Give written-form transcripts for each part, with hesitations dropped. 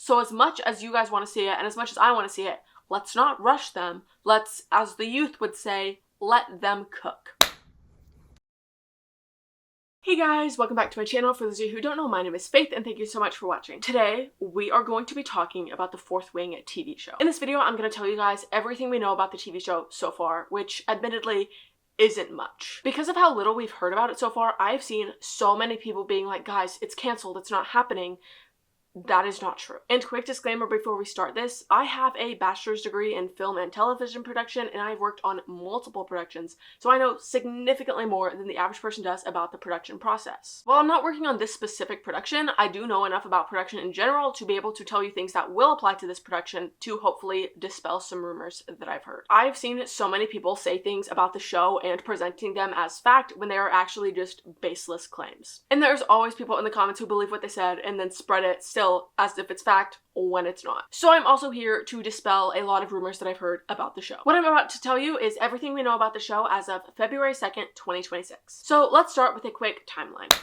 So as much as you guys want to see it and as much as I want to see it, let's not rush them. Let's, as the youth would say, let them cook. Hey guys, welcome back to my channel. For those of you who don't know, my name is Faith and thank you so much for watching. Today, we are going to be talking about the Fourth Wing TV show. In this video, I'm going to tell you guys everything we know about the TV show so far, which admittedly isn't much. Because of how little we've heard about it so far, I've seen so many people being like, guys, it's canceled, it's not happening. That is not true. And quick disclaimer before we start this, I have a bachelor's degree in film and television production and I've worked on multiple productions, so I know significantly more than the average person does about the production process. While I'm not working on this specific production, I do know enough about production in general to be able to tell you things that will apply to this production to hopefully dispel some rumors that I've heard. I've seen so many people say things about the show and presenting them as fact when they are actually just baseless claims. And there's always people in the comments who believe what they said and then spread it still as if it's fact when it's not. So I'm also here to dispel a lot of rumors that I've heard about the show. What I'm about to tell you is everything we know about the show as of February 2nd, 2026. So let's start with a quick timeline.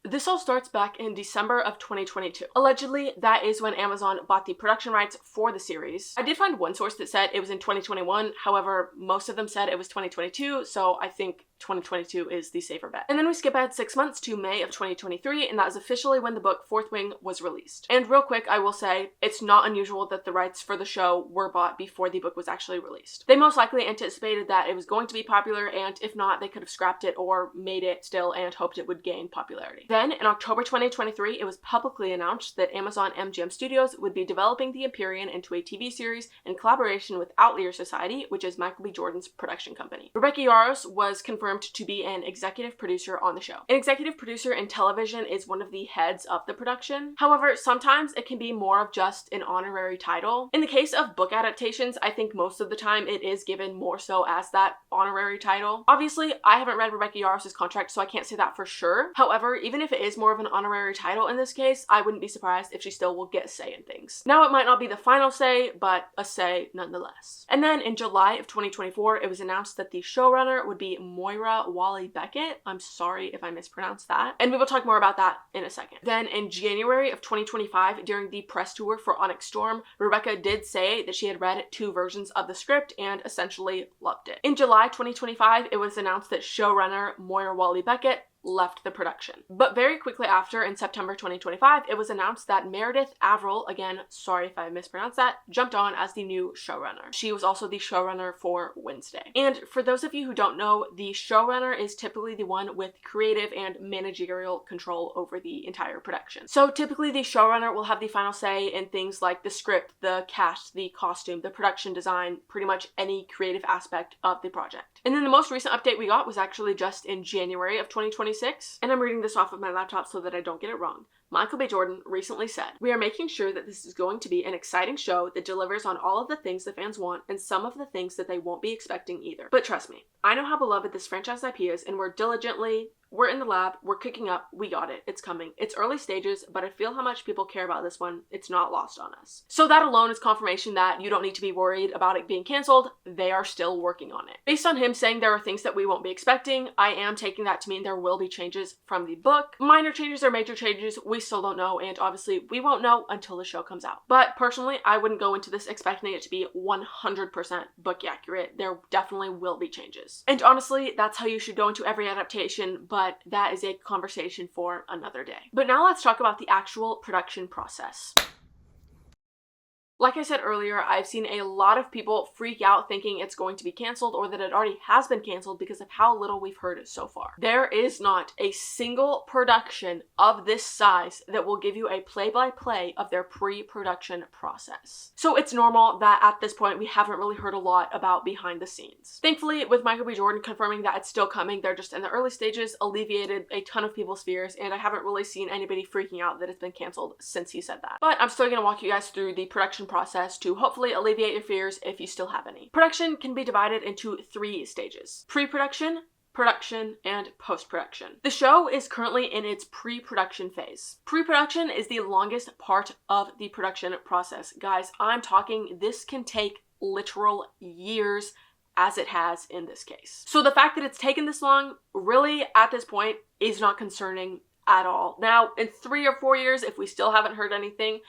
This all starts back in December of 2022. Allegedly, that is when Amazon bought the production rights for the series. I did find one source that said it was in 2021, however, most of them said it was 2022, so I think 2022 is the safer bet. And then we skip ahead 6 months to May of 2023, and that is officially when the book Fourth Wing was released. And real quick, I will say, it's not unusual that the rights for the show were bought before the book was actually released. They most likely anticipated that it was going to be popular, and if not, they could have scrapped it or made it still and hoped it would gain popularity. Then, in October 2023, it was publicly announced that Amazon MGM Studios would be developing The Empyrean into a TV series in collaboration with Outlier Society, which is Michael B. Jordan's production company. Rebecca Yarros was confirmed to be an executive producer on the show. An executive producer in television is one of the heads of the production. However, sometimes it can be more of just an honorary title. In the case of book adaptations, I think most of the time it is given more so as that honorary title. Obviously, I haven't read Rebecca Yarros' contract, so I can't say that for sure. However, even if it is more of an honorary title in this case, I wouldn't be surprised if she still will get a say in things. Now, it might not be the final say, but a say nonetheless. And then in July of 2024, it was announced that the showrunner would be Moira Walley-Beckett. I'm sorry if I mispronounced that. And we will talk more about that in a second. Then in January of 2025, during the press tour for Onyx Storm, Rebecca did say that she had read 2 versions of the script and essentially loved it. In July 2025, it was announced that showrunner Moira Walley-Beckett left the production. But very quickly after, in September 2025, it was announced that Meredith Averill, again, sorry if I mispronounced that, jumped on as the new showrunner. She was also the showrunner for Wednesday. And for those of you who don't know, the showrunner is typically the one with creative and managerial control over the entire production. So typically the showrunner will have the final say in things like the script, the cast, the costume, the production design, pretty much any creative aspect of the project. And then the most recent update we got was actually just in January of 2026. And I'm reading this off of my laptop so that I don't get it wrong. Michael B. Jordan recently said, "We are making sure that this is going to be an exciting show that delivers on all of the things the fans want and some of the things that they won't be expecting either. But trust me, I know how beloved this franchise IP is and we're in the lab, we're cooking up, we got it, it's coming. It's early stages, but I feel how much people care about this one. It's not lost on us." So that alone is confirmation that you don't need to be worried about it being canceled. They are still working on it. Based on him saying there are things that we won't be expecting, I am taking that to mean there will be changes from the book. Minor changes or major changes, we still don't know, and obviously we won't know until the show comes out. But personally, I wouldn't go into this expecting it to be 100% book accurate. There definitely will be changes. And honestly, that's how you should go into every adaptation, but that is a conversation for another day. But now let's talk about the actual production process. Like I said earlier, I've seen a lot of people freak out thinking it's going to be canceled or that it already has been canceled because of how little we've heard so far. There is not a single production of this size that will give you a play-by-play of their pre-production process. So it's normal that at this point we haven't really heard a lot about behind the scenes. Thankfully, with Michael B. Jordan confirming that it's still coming, they're just in the early stages, alleviated a ton of people's fears, and I haven't really seen anybody freaking out that it's been canceled since he said that. But I'm still gonna walk you guys through the production process to hopefully alleviate your fears if you still have any. Production can be divided into 3 stages: pre-production, production, and post-production. The show is currently in its pre-production phase. Pre-production is the longest part of the production process. Guys, I'm talking this can take literal years, as it has in this case. So the fact that it's taken this long really at this point is not concerning at all. Now, in 3 or 4 years, if we still haven't heard anything,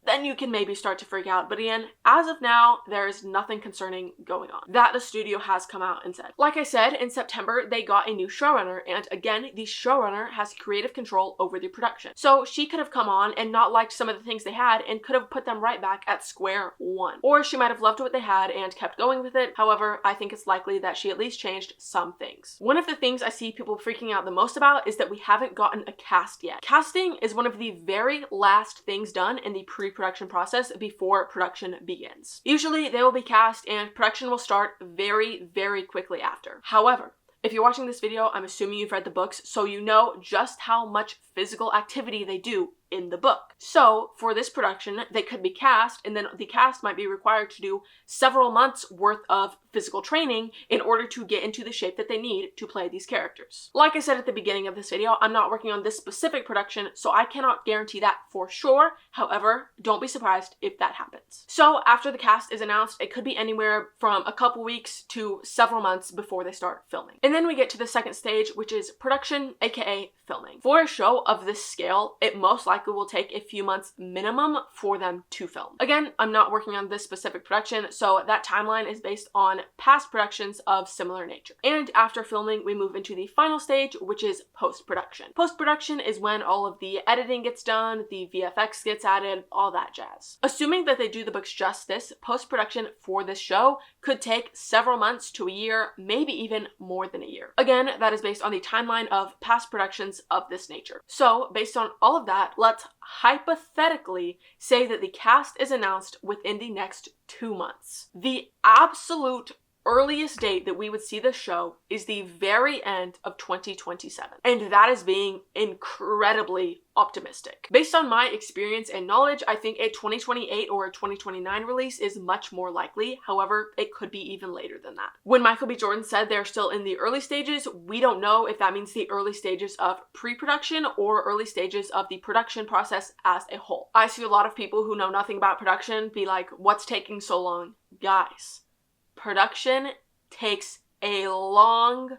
then you can maybe start to freak out. But again, as of now, there is nothing concerning going on that the studio has come out and said. Like I said, in September, they got a new showrunner, and again, the showrunner has creative control over the production. So she could have come on and not liked some of the things they had and could have put them right back at square one. Or she might have loved what they had and kept going with it. However, I think it's likely that she at least changed some things. One of the things I see people freaking out the most about is that we haven't gotten a cast yet. Casting is one of the very last things done in the pre-production process before production begins. Usually they will be cast and production will start very, very quickly after. However, if you're watching this video, I'm assuming you've read the books, so you know just how much physical activity they do in the book. So for this production, they could be cast, and then the cast might be required to do several months worth of physical training in order to get into the shape that they need to play these characters. Like I said at the beginning of this video, I'm not working on this specific production, so I cannot guarantee that for sure. However, don't be surprised if that happens. So after the cast is announced, it could be anywhere from a couple weeks to several months before they start filming. And then we get to the second stage, which is production, aka filming. For a show of this scale, it most likely will take a few months minimum for them to film. Again, I'm not working on this specific production, so that timeline is based on past productions of similar nature. And after filming, we move into the final stage, which is post-production. Post-production is when all of the editing gets done, the VFX gets added, all that jazz. Assuming that they do the books justice, post-production for this show could take several months to a year, maybe even more than a year. Again, that is based on the timeline of past productions of this nature. So based on all of that, let's hypothetically say that the cast is announced within the next 2 months. The absolute earliest date that we would see this show is the very end of 2027. And that is being incredibly optimistic. Based on my experience and knowledge, I think a 2028 or a 2029 release is much more likely. However, it could be even later than that. When Michael B. Jordan said they're still in the early stages, we don't know if that means the early stages of pre-production or early stages of the production process as a whole. I see a lot of people who know nothing about production be like, what's taking so long? Guys, production takes a long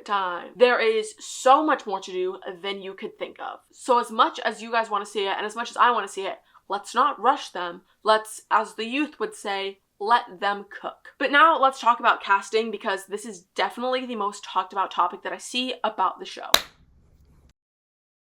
time. There is so much more to do than you could think of. So as much as you guys want to see it and as much as I want to see it, let's not rush them. Let's, as the youth would say, let them cook. But now let's talk about casting, because this is definitely the most talked about topic that I see about the show.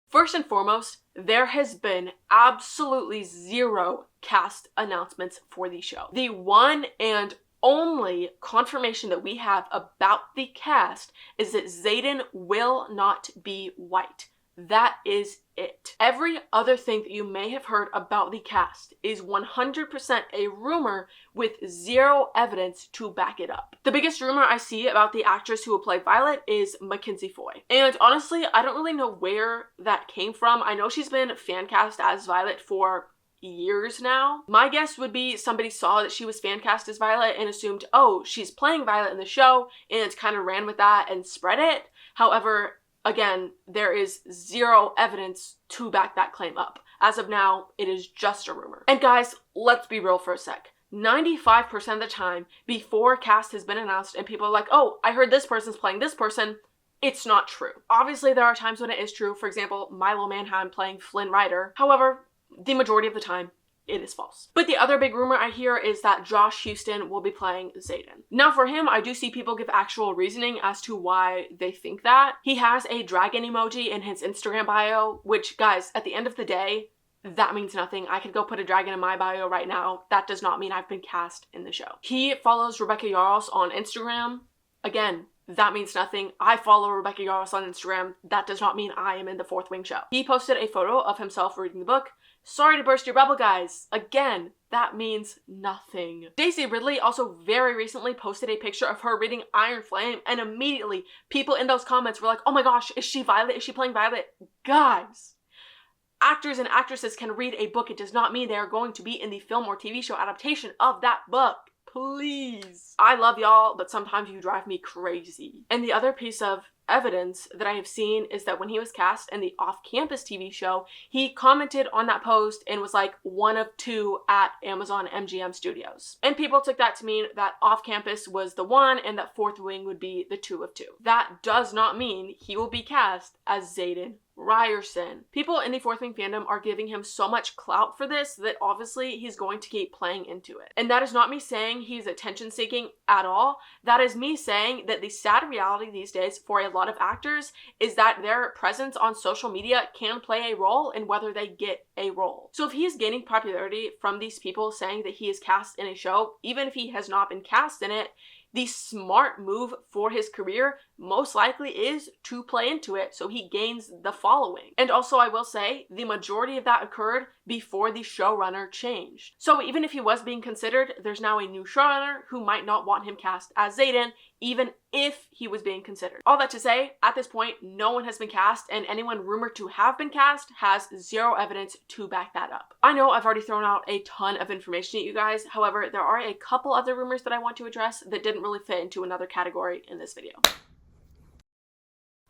First and foremost, there has been absolutely zero cast announcements for the show. The one and only confirmation that we have about the cast is that Xaden will not be white. That is it. Every other thing that you may have heard about the cast is 100% a rumor with zero evidence to back it up. The biggest rumor I see about the actress who will play Violet is Mackenzie Foy. And honestly, I don't really know where that came from. I know she's been fan cast as Violet for years now. My guess would be somebody saw that she was fan cast as Violet and assumed, oh, she's playing Violet in the show, and kind of ran with that and spread it. However, again, there is zero evidence to back that claim up. As of now, it is just a rumor. And guys, let's be real for a sec. 95% of the time, before cast has been announced and people are like, oh, I heard this person's playing this person, it's not true. Obviously, there are times when it is true. For example, Milo Manheim playing Flynn Rider. However, the majority of the time, it is false. But the other big rumor I hear is that Josh Houston will be playing Xaden. Now for him, I do see people give actual reasoning as to why they think that. He has a dragon emoji in his Instagram bio, which, guys, at the end of the day, that means nothing. I could go put a dragon in my bio right now. That does not mean I've been cast in the show. He follows Rebecca Yarros on Instagram. Again, that means nothing. I follow Rebecca Yarros on Instagram. That does not mean I am in the Fourth Wing show. He posted a photo of himself reading the book. Sorry to burst your bubble, guys. Again, that means nothing. Daisy Ridley also very recently posted a picture of her reading Iron Flame, and immediately people in those comments were like, oh my gosh, is she Violet? Is she playing Violet? Guys, actors and actresses can read a book. It does not mean they are going to be in the film or TV show adaptation of that book. Please. I love y'all, but sometimes you drive me crazy. And the other piece of evidence that I have seen is that when he was cast in the off-campus TV show, he commented on that post and was like one of two at Amazon MGM Studios. And people took that to mean that off-campus was the one and that Fourth Wing would be the two of two. That does not mean he will be cast as Xaden Ryerson. People in the Fourth Wing fandom are giving him so much clout for this that obviously he's going to keep playing into it. And that is not me saying he's attention seeking at all. That is me saying that the sad reality these days for a lot of actors is that their presence on social media can play a role in whether they get a role. So if he is gaining popularity from these people saying that he is cast in a show, even if he has not been cast in it, the smart move for his career most likely is to play into it so he gains the following. And also I will say the majority of that occurred before the showrunner changed. So even if he was being considered, there's now a new showrunner who might not want him cast as Xaden, even if he was being considered. All that to say, at this point, no one has been cast, and anyone rumored to have been cast has zero evidence to back that up. I know I've already thrown out a ton of information at you guys, however, there are a couple other rumors that I want to address that didn't really fit into another category in this video.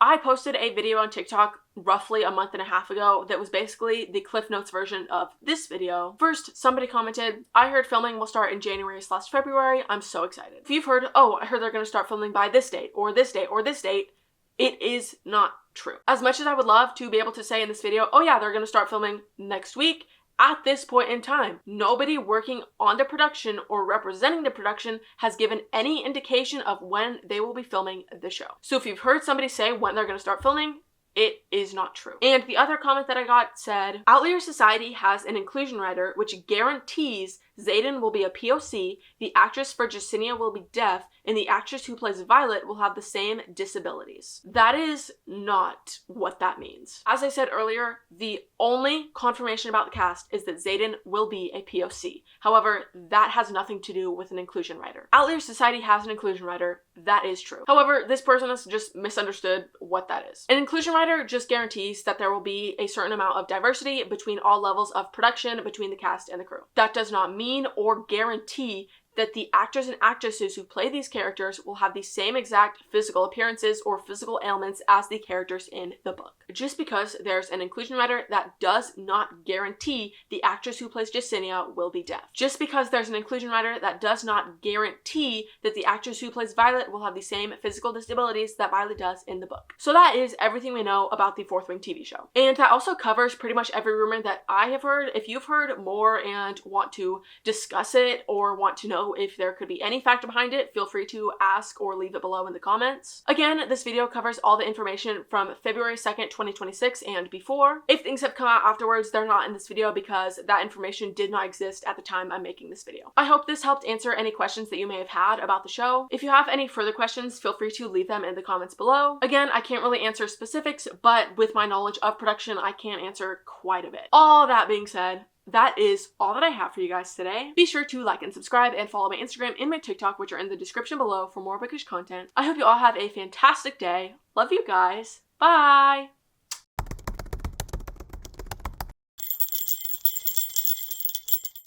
I posted a video on TikTok roughly a month and a half ago that was basically the Cliff Notes version of this video. First, somebody commented, I heard filming will start in January/February. I'm so excited. If you've heard, oh, I heard they're going to start filming by this date, or this date, or this date, it is not true. As much as I would love to be able to say in this video, oh yeah, they're going to start filming next week, at this point in time, nobody working on the production or representing the production has given any indication of when they will be filming the show. So if you've heard somebody say when they're going to start filming, it is not true. And the other comment that I got said, Outlier Society has an inclusion writer which guarantees Xaden will be a POC, the actress for Jacinia will be deaf, and the actress who plays Violet will have the same disabilities. That is not what that means. As I said earlier, the only confirmation about the cast is that Xaden will be a POC. However, that has nothing to do with an inclusion writer. Outlier Society has an inclusion writer, that is true. However, this person has just misunderstood what that is. An inclusion writer just guarantees that there will be a certain amount of diversity between all levels of production between the cast and the crew. That does not mean or guarantee that the actors and actresses who play these characters will have the same exact physical appearances or physical ailments as the characters in the book. Just because there's an inclusion writer, that does not guarantee the actress who plays Jacinia will be deaf. Just because there's an inclusion writer, that does not guarantee that the actress who plays Violet will have the same physical disabilities that Violet does in the book. So that is everything we know about the Fourth Wing TV show. And that also covers pretty much every rumor that I have heard. If you've heard more and want to discuss it or want to know if there could be any factor behind it, feel free to ask or leave it below in the comments. Again, this video covers all the information from February 2nd, 2026 and before. If things have come out afterwards, they're not in this video because that information did not exist at the time I'm making this video. I hope this helped answer any questions that you may have had about the show. If you have any further questions, feel free to leave them in the comments below. Again, I can't really answer specifics, but with my knowledge of production, I can answer quite a bit. All that being said, that is all that I have for you guys today. Be sure to like and subscribe and follow my Instagram and my TikTok, which are in the description below for more bookish content. I hope you all have a fantastic day. Love you guys. Bye!